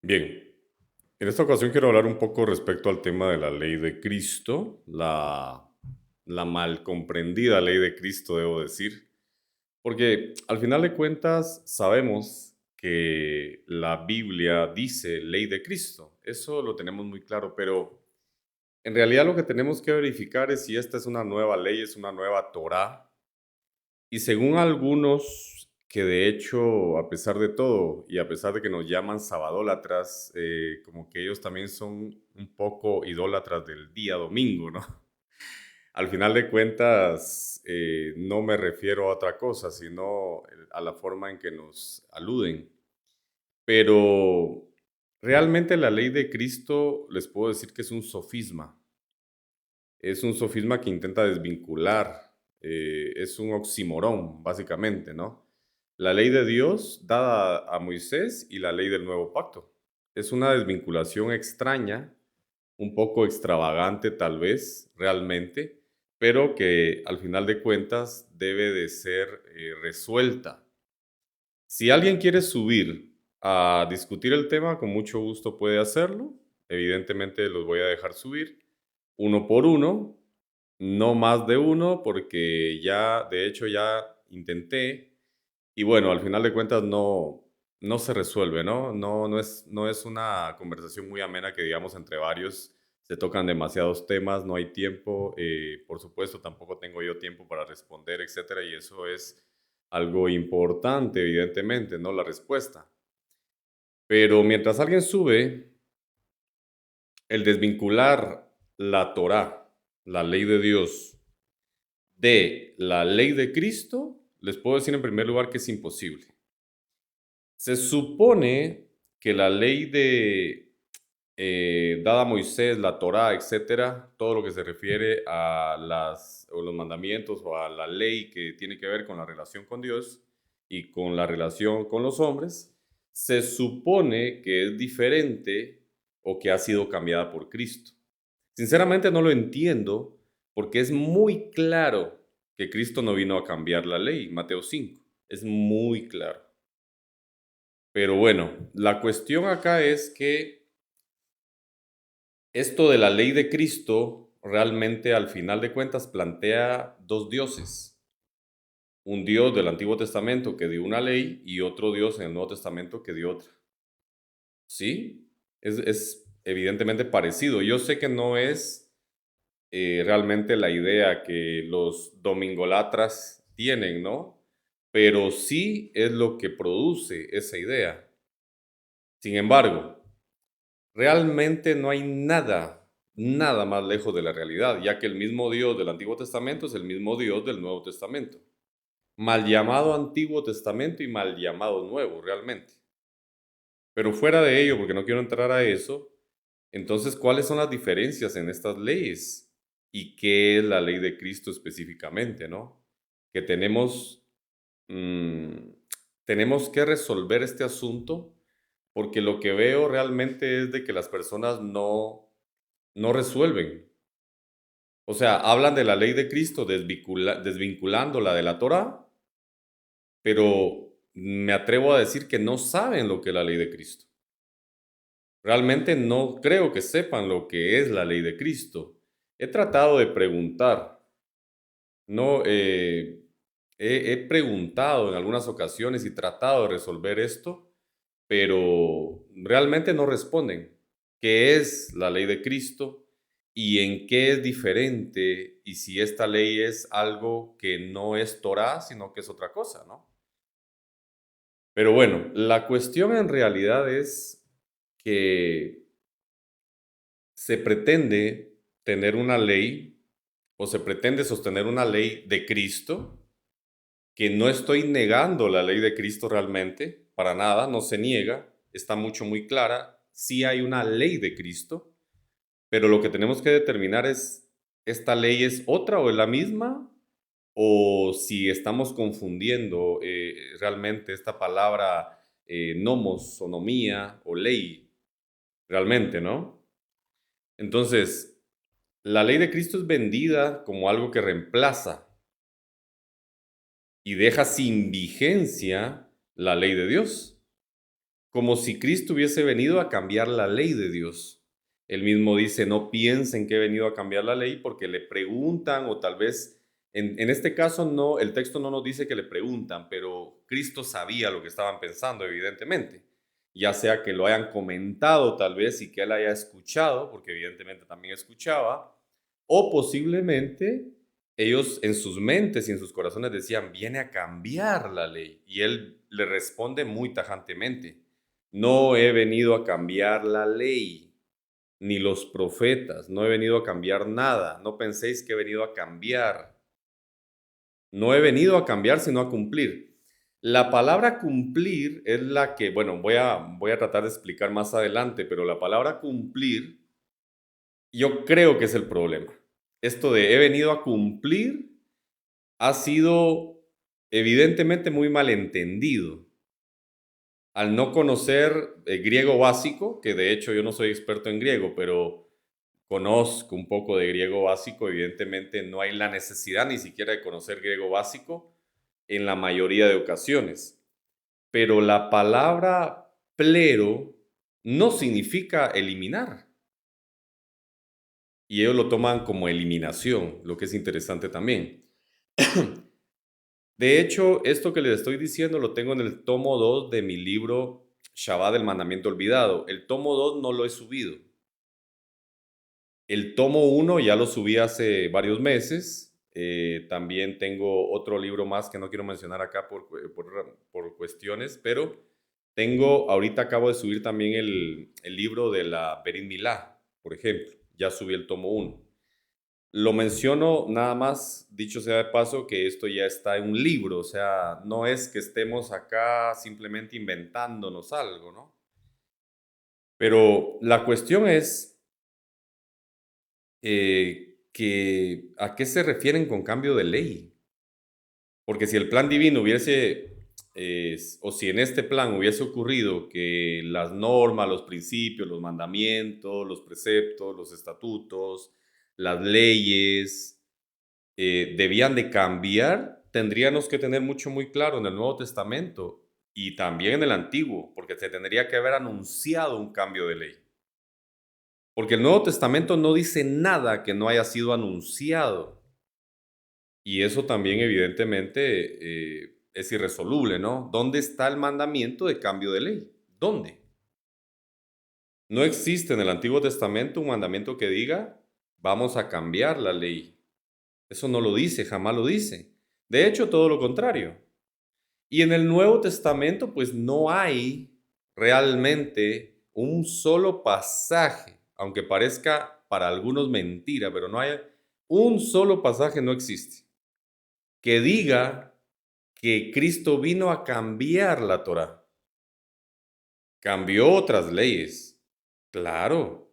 Bien, en esta ocasión quiero hablar un poco respecto al tema de la ley de Cristo, la mal comprendida ley de Cristo, debo decir, porque al final de cuentas sabemos que la Biblia dice ley de Cristo, eso lo tenemos muy claro, pero en realidad lo que tenemos que verificar es si esta es una nueva ley, es una nueva Torá, y según algunos, que de hecho, a pesar de todo, y a pesar de que nos llaman sabadólatras, como que ellos también son un poco idólatras del día domingo, ¿no? Al final de cuentas, no me refiero a otra cosa, sino a la forma en que nos aluden. Pero realmente la ley de Cristo, les puedo decir que es un sofisma. Es un sofisma que intenta desvincular, es un oxímoron, básicamente, ¿no? La ley de Dios dada a Moisés y la ley del nuevo pacto. Es una desvinculación extraña, un poco extravagante tal vez, realmente, pero que al final de cuentas debe de ser resuelta. Si alguien quiere subir a discutir el tema, con mucho gusto puede hacerlo. Evidentemente los voy a dejar subir uno por uno, no más de uno, porque ya, de hecho, ya intenté y bueno, al final de cuentas no se resuelve, ¿no? No es una conversación muy amena que digamos entre varios. Se tocan demasiados temas, no hay tiempo. Por supuesto, tampoco tengo yo tiempo para responder, etcétera, y eso es algo importante, evidentemente, ¿no? La respuesta. Pero mientras alguien sube, el desvincular la Torá, la ley de Dios, de la ley de Cristo, les puedo decir en primer lugar que es imposible. Se supone que la ley dada a Moisés, la Torá, etcétera, todo lo que se refiere a o los mandamientos o a la ley que tiene que ver con la relación con Dios y con la relación con los hombres, se supone que es diferente o que ha sido cambiada por Cristo. Sinceramente no lo entiendo porque es muy claro que Cristo no vino a cambiar la ley, Mateo 5, es muy claro. Pero bueno, la cuestión acá es que esto de la ley de Cristo realmente al final de cuentas plantea dos dioses. Un Dios del Antiguo Testamento que dio una ley y otro Dios en el Nuevo Testamento que dio otra. ¿Sí? Es evidentemente parecido. Yo sé que no es realmente la idea que los domingolatras tienen, ¿no? Pero sí es lo que produce esa idea. Sin embargo, realmente no hay nada más lejos de la realidad, ya que el mismo Dios del Antiguo Testamento es el mismo Dios del Nuevo Testamento. Mal llamado Antiguo Testamento y mal llamado Nuevo, realmente. Pero fuera de ello, porque no quiero entrar a eso, entonces, ¿cuáles son las diferencias en estas leyes? ¿Y qué es la ley de Cristo específicamente, no? Que mm, tenemos que resolver este asunto porque lo que veo realmente es de que las personas no resuelven. O sea, hablan de la ley de Cristo desvinculándola de la Torá, pero me atrevo a decir que no saben lo que es la ley de Cristo. Realmente no creo que sepan lo que es la ley de Cristo. He tratado de preguntar, no, he preguntado en algunas ocasiones y tratado de resolver esto, pero realmente no responden. ¿Qué es la ley de Cristo y en qué es diferente? Y si esta ley es algo que no es Torah, sino que es otra cosa, ¿no? Pero bueno, la cuestión en realidad es que se pretende tener una ley o se pretende sostener una ley de Cristo, que no estoy negando la ley de Cristo realmente, para nada, no se niega, está muy clara, sí hay una ley de Cristo, pero lo que tenemos que determinar es, ¿esta ley es otra o es la misma? O si estamos confundiendo realmente esta palabra nomos, sonomía o ley, realmente, ¿no? Entonces, la ley de Cristo es vendida como algo que reemplaza y deja sin vigencia la ley de Dios. como si Cristo hubiese venido a cambiar la ley de Dios. Él mismo dice, no piensen que he venido a cambiar la ley porque le preguntan o tal vez, en este caso no, el texto no nos dice que le preguntan, pero Cristo sabía lo que estaban pensando, evidentemente. Ya sea que lo hayan comentado tal vez y que él haya escuchado, porque evidentemente también escuchaba, o posiblemente ellos en sus mentes y en sus corazones decían, viene a cambiar la ley. Y él le responde muy tajantemente, no he venido a cambiar la ley, ni los profetas, no he venido a cambiar nada, no penséis que he venido a cambiar. No he venido a cambiar, sino a cumplir. La palabra cumplir es la que, bueno, voy a tratar de explicar más adelante, pero la palabra cumplir yo creo que es el problema. Esto de he venido a cumplir ha sido evidentemente muy malentendido. Al no conocer griego básico, que de hecho yo no soy experto en griego, pero conozco un poco de griego básico, evidentemente no hay la necesidad ni siquiera de conocer griego básico en la mayoría de ocasiones. Pero la palabra plero no significa eliminar. Y ellos lo toman como eliminación, lo que es interesante también. De hecho, esto que les estoy diciendo lo tengo en el tomo 2 de mi libro Shabbat del Mandamiento Olvidado. El tomo 2 no lo he subido. El tomo 1 ya lo subí hace varios meses. También tengo otro libro más que no quiero mencionar acá por cuestiones, pero ahorita acabo de subir también el libro de la Berit Milá, por ejemplo. Ya subí el tomo 1. Lo menciono nada más, dicho sea de paso, que esto ya está en un libro, o sea, no es que estemos acá simplemente inventándonos algo, ¿no? Pero la cuestión es que a qué se refieren con cambio de ley. Porque si el plan divino o si en este plan hubiese ocurrido que las normas, los principios, los mandamientos, los preceptos, los estatutos, las leyes, debían de cambiar, tendríamos que tener mucho muy claro en el Nuevo Testamento y también en el Antiguo, porque se tendría que haber anunciado un cambio de ley. Porque el Nuevo Testamento no dice nada que no haya sido anunciado. Y eso también evidentemente es irresoluble, ¿no? ¿Dónde está el mandamiento de cambio de ley? ¿Dónde? No existe en el Antiguo Testamento un mandamiento que diga, vamos a cambiar la ley. Eso no lo dice, jamás lo dice. De hecho, todo lo contrario. Y en el Nuevo Testamento, pues no hay realmente un solo pasaje, aunque parezca para algunos mentira, pero no hay un solo pasaje, no existe, que diga que Cristo vino a cambiar la Torá. Cambió otras leyes, claro,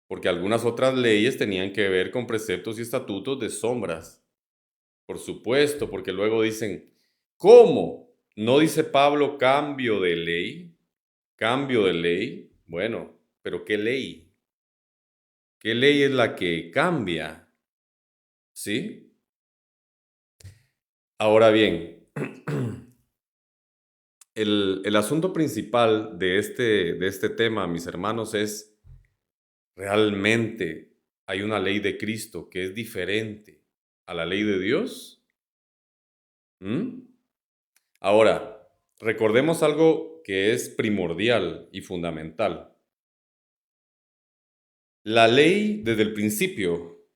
porque algunas otras leyes tenían que ver con preceptos y estatutos de sombras. Por supuesto, porque luego dicen, ¿cómo? ¿No dice Pablo cambio de ley? ¿Cambio de ley? Bueno, pero ¿qué ley? ¿Qué ley es la que cambia? ¿Sí? Ahora bien, el asunto principal de este tema, mis hermanos, es realmente hay una ley de Cristo que es diferente a la ley de Dios. ¿Mm? Ahora, recordemos algo que es primordial y fundamental. La ley, desde el principio,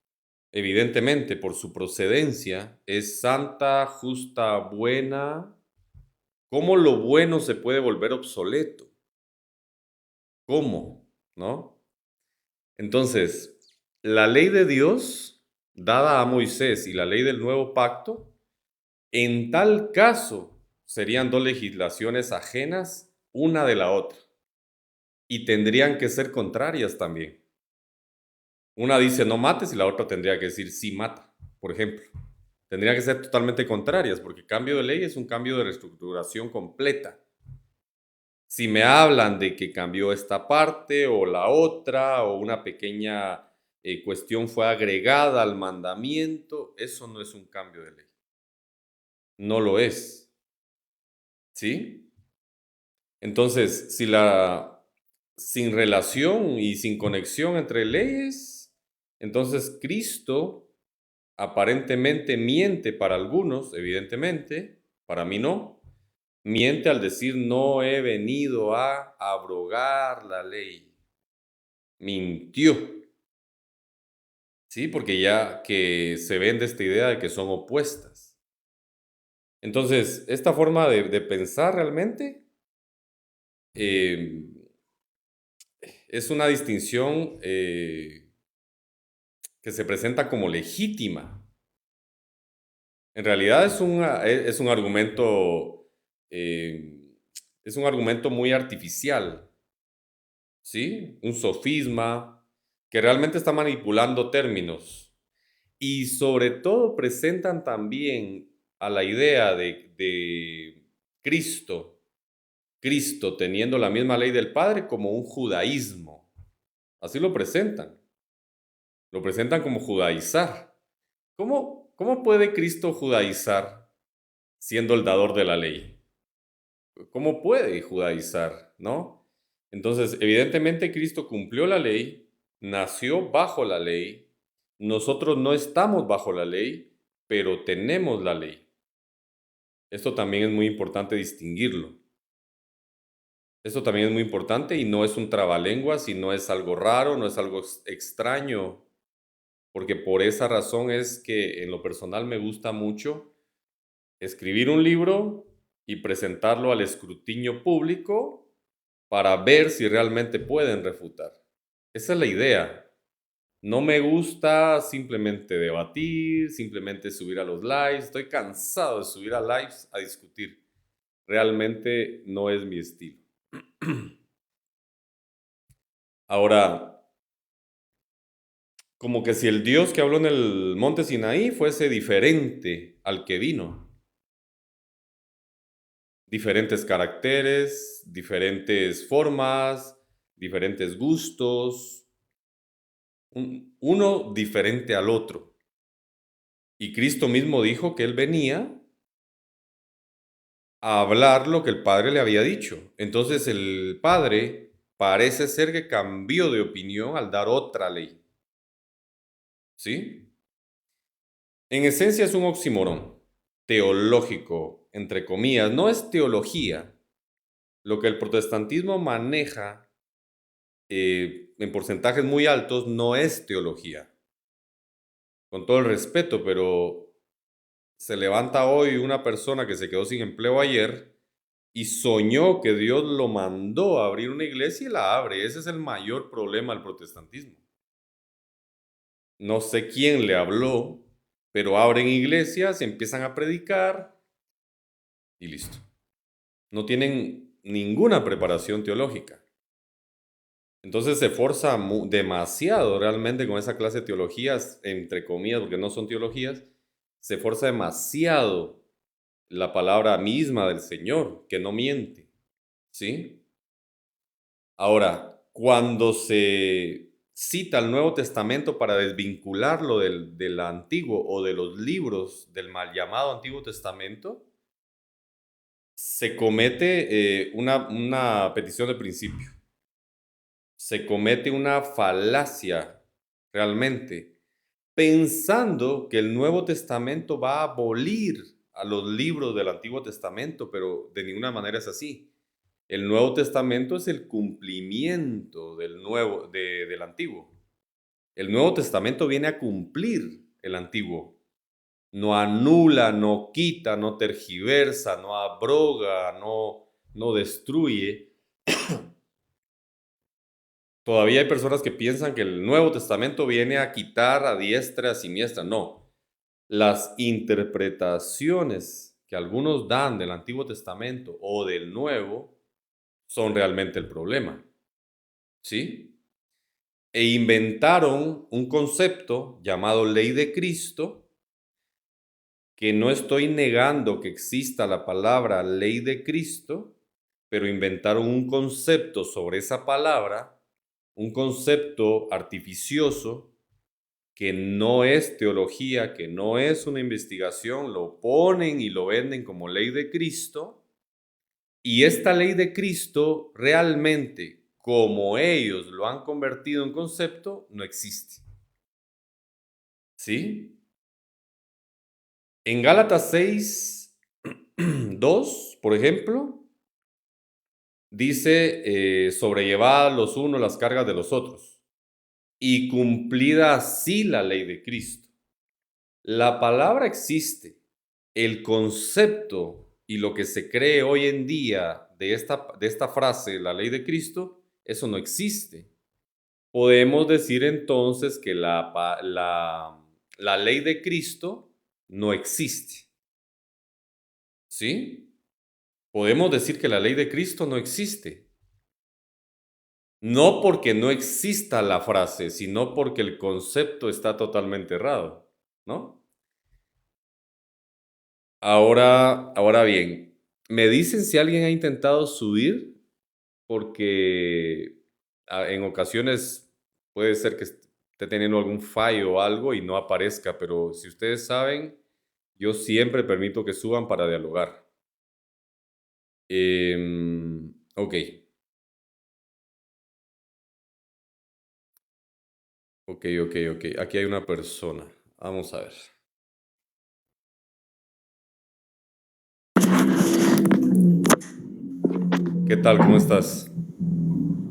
evidentemente por su procedencia, es santa, justa, buena. ¿Cómo lo bueno se puede volver obsoleto? ¿Cómo? ¿No? Entonces, la ley de Dios, dada a Moisés, y la ley del nuevo pacto, en tal caso serían dos legislaciones ajenas una de la otra y tendrían que ser contrarias también. Una dice no mates y la otra tendría que decir sí mata, por ejemplo. Tendrían que ser totalmente contrarias porque cambio de ley es un cambio de reestructuración completa. Si me hablan de que cambió esta parte o la otra o una pequeña cuestión fue agregada al mandamiento, eso no es un cambio de ley. No lo es. ¿Sí? Entonces, sin relación y sin conexión entre leyes, entonces Cristo aparentemente miente para algunos, evidentemente, para mí no. Miente al decir no he venido a abrogar la ley. Mintió, ¿sí? Porque ya que se vende esta idea de que son opuestas. Entonces, esta forma de pensar realmente eh, es una distinción que se presenta como legítima. En realidad es un argumento, eh, es un argumento muy artificial, ¿sí? Un sofisma que realmente está manipulando términos y sobre todo presentan también a la idea de Cristo, Cristo teniendo la misma ley del Padre como un judaísmo. Así lo presentan como judaizar. ¿Cómo puede Cristo judaizar siendo el dador de la ley? ¿Cómo puede judaizar, no? Entonces, evidentemente Cristo cumplió la ley, nació bajo la ley, nosotros no estamos bajo la ley, pero tenemos la ley. Esto también es muy importante distinguirlo. Esto también es muy importante y no es un trabalenguas y no es algo raro, no es algo extraño, porque por esa razón es que en lo personal me gusta mucho escribir un libro y presentarlo al escrutinio público para ver si realmente pueden refutar. Esa es la idea. No me gusta simplemente debatir, simplemente subir a los lives. Estoy cansado de subir a lives a discutir. Realmente no es mi estilo. Ahora, como que si el Dios que habló en el monte Sinaí fuese diferente al que vino. Diferentes caracteres, diferentes formas, diferentes gustos, uno diferente al otro. Y Cristo mismo dijo que Él venía a hablar lo que el Padre le había dicho. Entonces el Padre parece ser que cambió de opinión al dar otra ley. ¿Sí? En esencia es un oxímoron teológico, entre comillas. No es teología. Lo que el protestantismo maneja en porcentajes muy altos no es teología. Con todo el respeto, pero se levanta hoy una persona que se quedó sin empleo ayer y soñó que Dios lo mandó a abrir una iglesia y la abre. Ese es el mayor problema del protestantismo. No sé quién le habló, pero abren iglesias, empiezan a predicar y listo. No tienen ninguna preparación teológica. Entonces se forza demasiado realmente con esa clase de teologías, entre comillas, porque no son teologías, se forza demasiado la palabra misma del Señor, que no miente, ¿sí? Ahora, cuando se cita el Nuevo Testamento para desvincularlo del Antiguo o de los libros del mal llamado Antiguo Testamento, se comete una petición de principio. Se comete una falacia realmente, pensando que el Nuevo Testamento va a abolir a los libros del Antiguo Testamento, pero de ninguna manera es así. El Nuevo Testamento es el cumplimiento del Antiguo. El Nuevo Testamento viene a cumplir el Antiguo. No anula, no quita, no tergiversa, no abroga, no destruye. Todavía hay personas que piensan que el Nuevo Testamento viene a quitar a diestra, a siniestra. No. Las interpretaciones que algunos dan del Antiguo Testamento o del Nuevo son realmente el problema. ¿Sí? E inventaron un concepto llamado ley de Cristo, que no estoy negando que exista la palabra ley de Cristo, pero inventaron un concepto sobre esa palabra, un concepto artificioso que no es teología, que no es una investigación, lo ponen y lo venden como ley de Cristo Y esta ley de Cristo realmente, como ellos lo han convertido en concepto, no existe. ¿Sí? En Gálatas 6, 2, por ejemplo, dice, sobrellevad los unos las cargas de los otros y cumplida así la ley de Cristo. La palabra existe, el concepto y lo que se cree hoy en día de esta frase, la ley de Cristo, eso no existe. Podemos decir entonces que la ley de Cristo no existe. ¿Sí? Podemos decir que la ley de Cristo no existe. No porque no exista la frase, sino porque el concepto está totalmente errado, ¿no? Ahora bien, me dicen si alguien ha intentado subir, porque en ocasiones puede ser que esté teniendo algún fallo o algo y no aparezca, pero si ustedes saben, yo siempre permito que suban para dialogar. Ok, ok. Aquí hay una persona. Vamos a ver. ¿Qué tal? ¿Cómo estás?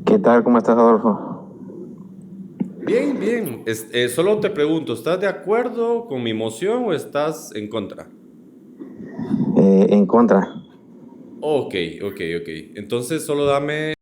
¿Qué tal? ¿Cómo estás, Adolfo? Bien, bien. Solo te pregunto, ¿estás de acuerdo con mi moción o estás en contra? En contra. Ok. Entonces solo dame